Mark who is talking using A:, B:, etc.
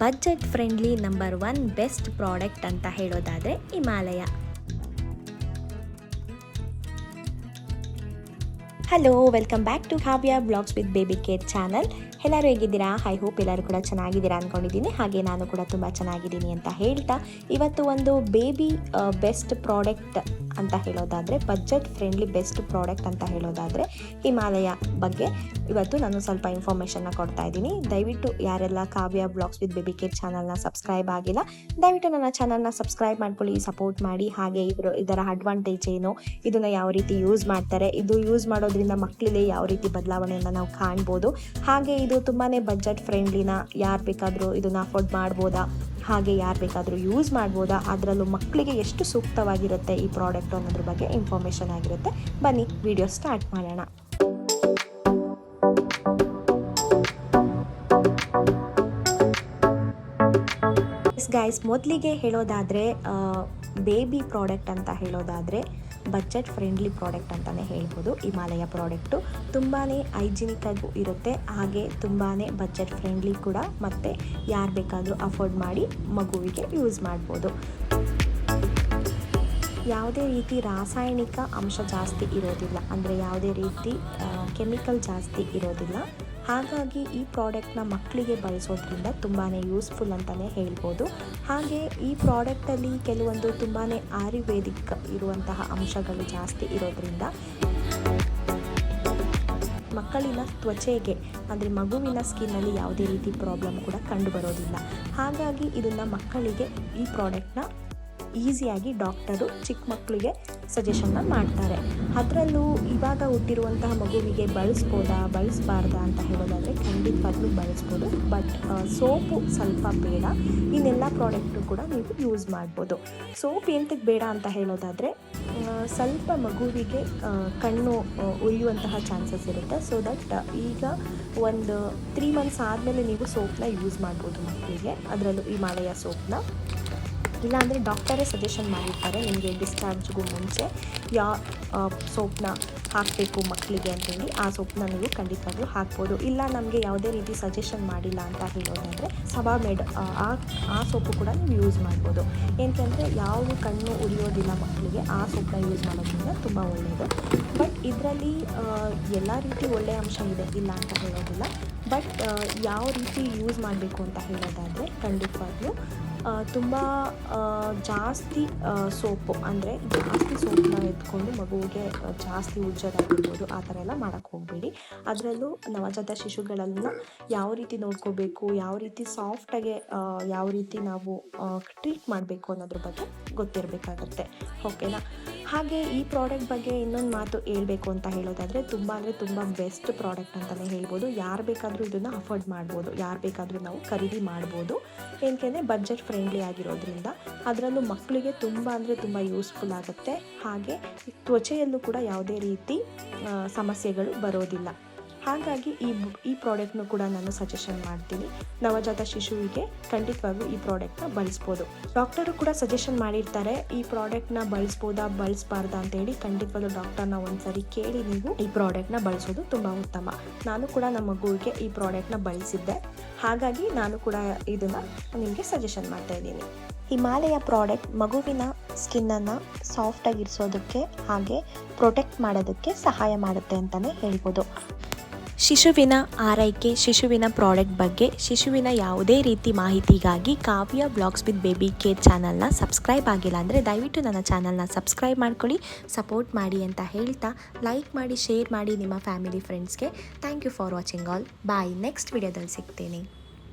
A: Budget friendly number 1 best product ಅಂತ ಹೇಳೋದಾದರೆ Himalaya. Hello, welcome back to Kavya blogs with baby care channel. ಎಲ್ಲರೂ ಹೇಗಿದ್ದೀರಾ? I hope ಎಲ್ಲರೂ ಕೂಡ ಚೆನ್ನಾಗಿದ್ದೀರಾ ಅಂದ್ಕೊಂಡಿದ್ದೀನಿ. ಹಾಗೆ ನಾನು ಕೂಡ ತುಂಬ ಚೆನ್ನಾಗಿದ್ದೀನಿ ಅಂತ ಹೇಳ್ತಾ, ಇವತ್ತು ಒಂದು ಬೇಬಿ ಬೆಸ್ಟ್ ಪ್ರಾಡಕ್ಟ್ ಅಂತ ಹೇಳೋದಾದರೆ, ಬಜೆಟ್ ಫ್ರೆಂಡ್ಲಿ ಬೆಸ್ಟ್ ಪ್ರಾಡಕ್ಟ್ ಅಂತ ಹೇಳೋದಾದರೆ ಹಿಮಾಲಯ ಬಗ್ಗೆ ಇವತ್ತು ನಾನು ಸ್ವಲ್ಪ ಇನ್ಫಾರ್ಮೇಷನ್ನ ಕೊಡ್ತಾ ಇದ್ದೀನಿ. ದಯವಿಟ್ಟು ಯಾರೆಲ್ಲ ಕಾವ್ಯ ಬ್ಲಾಗ್ಸ್ ವಿತ್ ಬೇಬಿ ಕೇರ್ ಚಾನಲ್ನ ಸಬ್ಸ್ಕ್ರೈಬ್ ಆಗಿಲ್ಲ, ದಯವಿಟ್ಟು ನನ್ನ ಚಾನಲ್ನ ಸಬ್ಸ್ಕ್ರೈಬ್ ಮಾಡ್ಕೊಳ್ಳಿ, ಸಪೋರ್ಟ್ ಮಾಡಿ. ಹಾಗೆ ಇದರ ಅಡ್ವಾಂಟೇಜ್ ಏನು, ಇದನ್ನು ಯಾವ ರೀತಿ ಯೂಸ್ ಮಾಡ್ತಾರೆ, ಇದು ಯೂಸ್ ಮಾಡೋದ್ರಿಂದ ಮಕ್ಕಳಿಗೆ ಯಾವ ರೀತಿ ಬದಲಾವಣೆಯನ್ನು ನಾವು ಕಾಣ್ಬೋದು, ಹಾಗೆ ಇದು ತುಂಬಾ ಬಜೆಟ್ ಫ್ರೆಂಡ್ಲಿನ, ಯಾರು ಬೇಕಾದರೂ ಇದನ್ನು ಅಫೋರ್ಡ್ ಮಾಡ್ಬೋದಾ, ಹಾಗೆ ಯಾರು ಬೇಕಾದರೂ ಯೂಸ್ ಮಾಡ್ಬೋದಾ, ಅದರಲ್ಲೂ ಮಕ್ಕಳಿಗೆ ಎಷ್ಟು ಸೂಕ್ತವಾಗಿರುತ್ತೆ ಈ ಪ್ರಾಡಕ್ಟ್ ಅನ್ನೋದ್ರ ಬಗ್ಗೆ ಇನ್ಫಾರ್ಮೇಷನ್ ಆಗಿರುತ್ತೆ. ಬನ್ನಿ ವಿಡಿಯೋ ಸ್ಟಾರ್ಟ್ ಮಾಡೋಣ. ಗೈಸ್, ಮೊದಲಿಗೆ ಹೇಳೋದಾದರೆ ಬೇಬಿ ಪ್ರಾಡಕ್ಟ್ ಅಂತ ಹೇಳೋದಾದರೆ ಬಜೆಟ್ ಫ್ರೆಂಡ್ಲಿ ಪ್ರಾಡಕ್ಟ್ ಅಂತಲೇ ಹೇಳ್ಬೋದು. ಹಿಮಾಲಯ ಪ್ರಾಡಕ್ಟು ತುಂಬಾ ಹೈಜಿನಿಕ್ ಆಗೂ ಇರುತ್ತೆ, ಹಾಗೆ ತುಂಬಾ ಬಜೆಟ್ ಫ್ರೆಂಡ್ಲಿ ಕೂಡ, ಮತ್ತು ಯಾರು ಬೇಕಾದರೂ ಅಫೋರ್ಡ್ ಮಾಡಿ ಮಗುವಿಗೆ ಯೂಸ್ ಮಾಡ್ಬೋದು. ಯಾವುದೇ ರೀತಿ ರಾಸಾಯನಿಕ ಅಂಶ ಜಾಸ್ತಿ ಇರೋದಿಲ್ಲ, ಅಂದರೆ ಯಾವುದೇ ರೀತಿ ಕೆಮಿಕಲ್ ಜಾಸ್ತಿ ಇರೋದಿಲ್ಲ. ಹಾಗಾಗಿ ಈ ಪ್ರಾಡಕ್ಟ್ನ ಮಕ್ಕಳಿಗೆ ಬಳಸೋದ್ರಿಂದ ತುಂಬಾ ಯೂಸ್ಫುಲ್ ಅಂತಲೇ ಹೇಳ್ಬೋದು. ಹಾಗೆ ಈ ಪ್ರಾಡಕ್ಟಲ್ಲಿ ಕೆಲವೊಂದು ತುಂಬಾ ಆಯುರ್ವೇದಿಕ್ ಇರುವಂತಹ ಅಂಶಗಳು ಜಾಸ್ತಿ ಇರೋದ್ರಿಂದ ಮಕ್ಕಳಿನ ತ್ವಚೆಗೆ, ಅಂದರೆ ಮಗುವಿನ ಸ್ಕಿನ್ನಲ್ಲಿ ಯಾವುದೇ ರೀತಿ ಪ್ರಾಬ್ಲಮ್ ಕೂಡ ಕಂಡುಬರೋದಿಲ್ಲ. ಹಾಗಾಗಿ ಇದನ್ನು ಮಕ್ಕಳಿಗೆ ಈ ಪ್ರಾಡಕ್ಟ್ನ ಈಸಿಯಾಗಿ ಡಾಕ್ಟರು ಚಿಕ್ಕ ಮಕ್ಕಳಿಗೆ ಸಜೆಷನ್ನ ಮಾಡ್ತಾರೆ. ಅದರಲ್ಲೂ ಇವಾಗ ಹುಟ್ಟಿರುವಂತಹ ಮಗುವಿಗೆ ಬಳಸಬಾರ್ದಾ ಅಂತ ಹೇಳೋದಾದರೆ ಖಂಡಿತವಾಗ್ಲೂ ಬಳಸ್ಬೋದು, ಬಟ್ ಸೋಪು ಸ್ವಲ್ಪ ಬೇಡ. ಇನ್ನೆಲ್ಲ ಪ್ರಾಡಕ್ಟು ಕೂಡ ನೀವು ಯೂಸ್ ಮಾಡ್ಬೋದು. ಸೋಪ್ ಎಂತಕ್ಕೆ ಬೇಡ ಅಂತ ಹೇಳೋದಾದರೆ, ಸ್ವಲ್ಪ ಮಗುವಿಗೆ ಕಣ್ಣು ಉರಿಯುವಂತಹ ಚಾನ್ಸಸ್ ಇರುತ್ತೆ. ಸೊ ದಟ್ ಈಗ ಒಂದು 3 ಮಂತ್ಸ್ ಆದಮೇಲೆ ನೀವು ಸೋಪ್ನ ಯೂಸ್ ಮಾಡ್ಬೋದು ಮಕ್ಕಳಿಗೆ, ಅದರಲ್ಲೂ ಹಿಮಾಲಯ ಸೋಪ್ನ. ಇಲ್ಲಾಂದರೆ ಡಾಕ್ಟರೇ ಸಜೆಷನ್ ಮಾಡಿರ್ತಾರೆ ನಿಮಗೆ ಡಿಸ್ಚಾರ್ಜ್ಗೂ ಮುಂಚೆ ಯಾವ ಸೋಪ್ನ ಹಾಕಬೇಕು ಮಕ್ಕಳಿಗೆ ಅಂತೇಳಿ, ಆ ಸೋಪ್ನ ನೀವು ಖಂಡಿತವಾಗ್ಲೂ ಹಾಕ್ಬೋದು. ಇಲ್ಲ ನಮಗೆ ಯಾವುದೇ ರೀತಿ ಸಜೆಷನ್ ಮಾಡಿಲ್ಲ ಅಂತ ಹೇಳೋದಾದರೆ ಸಬಾಮೆಡ್ ಆ ಸೋಪು ಕೂಡ ನೀವು ಯೂಸ್ ಮಾಡ್ಬೋದು. ಏನಂದರೆ ಯಾವ ಕಣ್ಣು ಉರಿಯೋದಿಲ್ಲ ಮಕ್ಕಳಿಗೆ, ಆ ಸೋಪ್ನ ಯೂಸ್ ಮಾಡೋದ್ರಿಂದ ತುಂಬ ಒಳ್ಳೆಯದು. ಬಟ್ ಇದರಲ್ಲಿ ಎಲ್ಲ ರೀತಿ ಒಳ್ಳೆಯ ಅಂಶ ಇದೆ, ಇಲ್ಲ ಅಂತ ಹೇಳೋದಿಲ್ಲ. ಬಟ್ ಯಾವ ರೀತಿ ಯೂಸ್ ಮಾಡಬೇಕು ಅಂತ ಹೇಳೋದಾದರೆ ಖಂಡಿತವಾಗ್ಲೂ ತುಂಬ ಜಾಸ್ತಿ ಸೋಪು, ಅಂದರೆ ಜಾಸ್ತಿ ಸೋಪನ್ನ ಎತ್ಕೊಂಡು ಮಗುವಿಗೆ ಜಾಸ್ತಿ ಉಜ್ಜೋದಾಗಿರ್ಬೋದು, ಆ ಥರ ಎಲ್ಲ ಮಾಡೋಕ್ಕೆ ಹೋಗಬೇಡಿ. ಅದರಲ್ಲೂ ನವಜಾತ ಶಿಶುಗಳನ್ನು ಯಾವ ರೀತಿ ನೋಡ್ಕೋಬೇಕು, ಯಾವ ರೀತಿ ಸಾಫ್ಟಾಗಿ ಯಾವ ರೀತಿ ನಾವು ಟ್ರೀಟ್ ಮಾಡಬೇಕು ಅನ್ನೋದ್ರ ಬಗ್ಗೆ ಗೊತ್ತಿರಬೇಕಾಗತ್ತೆ. ಓಕೆನಾ? ಹಾಗೆ ಈ ಪ್ರಾಡಕ್ಟ್ ಬಗ್ಗೆ ಇನ್ನೊಂದು ಮಾತು ಹೇಳಬೇಕು ಅಂತ ಹೇಳೋದಾದರೆ, ತುಂಬ ಬೆಸ್ಟ್ ಪ್ರಾಡಕ್ಟ್ ಅಂತಲೇ ಹೇಳ್ಬೋದು. ಯಾರು ಬೇಕಾದರೂ ಇದನ್ನು ಅಫೋರ್ಡ್ ಮಾಡ್ಬೋದು, ಯಾರು ಬೇಕಾದರೂ ನಾವು ಖರೀದಿ ಮಾಡ್ಬೋದು. ಏನಕ್ಕೆ ಬಜೆಟ್ ಫ್ರೆಂಡ್ಲಿ ಆಗಿರೋದ್ರಿಂದ, ಅದರಲ್ಲೂ ಮಕ್ಕಳಿಗೆ ತುಂಬ ಯೂಸ್ಫುಲ್ ಆಗುತ್ತೆ. ಹಾಗೆ ತ್ವಚೆಯಲ್ಲೂ ಕೂಡ ಯಾವುದೇ ರೀತಿ ಸಮಸ್ಯೆಗಳು ಬರೋದಿಲ್ಲ. ಹಾಗಾಗಿ ಈ ಪ್ರಾಡಕ್ಟ್ನು ಕೂಡ ನಾನು ಸಜೆಷನ್ ಮಾಡ್ತೀನಿ. ನವಜಾತ ಶಿಶುವಿಗೆ ಖಂಡಿತವಾಗ್ಲೂ ಈ ಪ್ರಾಡಕ್ಟ್ನ ಬಳಸ್ಬೋದು. ಡಾಕ್ಟರು ಕೂಡ ಸಜೆಷನ್ ಮಾಡಿರ್ತಾರೆ ಈ ಪ್ರಾಡಕ್ಟ್ನ ಬಳಸಬಾರ್ದಾ ಅಂತೇಳಿ. ಖಂಡಿತವಾಗ್ಲೂ ಡಾಕ್ಟರ್ನ ಒಂದ್ಸರಿ ಕೇಳಿ ನೀವು ಈ ಪ್ರಾಡಕ್ಟ್ನ ಬಳಸೋದು ತುಂಬ ಉತ್ತಮ. ನಾನು ಕೂಡ ನಮ್ಮ ಮಗುವಿಗೆ ಈ ಪ್ರಾಡಕ್ಟ್ನ ಬಳಸಿದ್ದೆ, ಹಾಗಾಗಿ ನಾನು ಕೂಡ ಇದನ್ನು ನಿಮಗೆ ಸಜೆಷನ್ ಮಾಡ್ತಾ ಇದ್ದೀನಿ. ಹಿಮಾಲಯ ಪ್ರಾಡಕ್ಟ್ ಮಗುವಿನ ಸ್ಕಿನ್ನನ್ನು ಸಾಫ್ಟಾಗಿರಿಸೋದಕ್ಕೆ ಹಾಗೆ ಪ್ರೊಟೆಕ್ಟ್ ಮಾಡೋದಕ್ಕೆ ಸಹಾಯ ಮಾಡುತ್ತೆ ಅಂತಲೇ ಹೇಳ್ಬೋದು. ಶಿಶುವಿನ ಆರೈಕೆ, ಶಿಶುವಿನ ಪ್ರಾಡಕ್ಟ್ ಬಗ್ಗೆ, ಶಿಶುವಿನ ಯಾವುದೇ ರೀತಿ ಮಾಹಿತಿಗಾಗಿ ಕಾವ್ಯ ಬ್ಲಾಗ್ಸ್ ವಿತ್ ಬೇಬಿ ಕೇರ್ ಚಾನಲ್ನ ಸಬ್ಸ್ಕ್ರೈಬ್ ಆಗಿಲ್ಲ ಅಂದರೆ ದಯವಿಟ್ಟು ನನ್ನ ಚಾನಲ್ನ ಸಬ್ಸ್ಕ್ರೈಬ್ ಮಾಡ್ಕೊಳ್ಳಿ, ಸಪೋರ್ಟ್ ಮಾಡಿ ಅಂತ ಹೇಳ್ತಾ, ಲೈಕ್ ಮಾಡಿ, ಶೇರ್ ಮಾಡಿ ನಿಮ್ಮ ಫ್ಯಾಮಿಲಿ ಫ್ರೆಂಡ್ಸ್ಗೆ. Thank you for watching all. Bye. Next ವಿಡಿಯೋದಲ್ಲಿ ಸಿಗ್ತೀನಿ.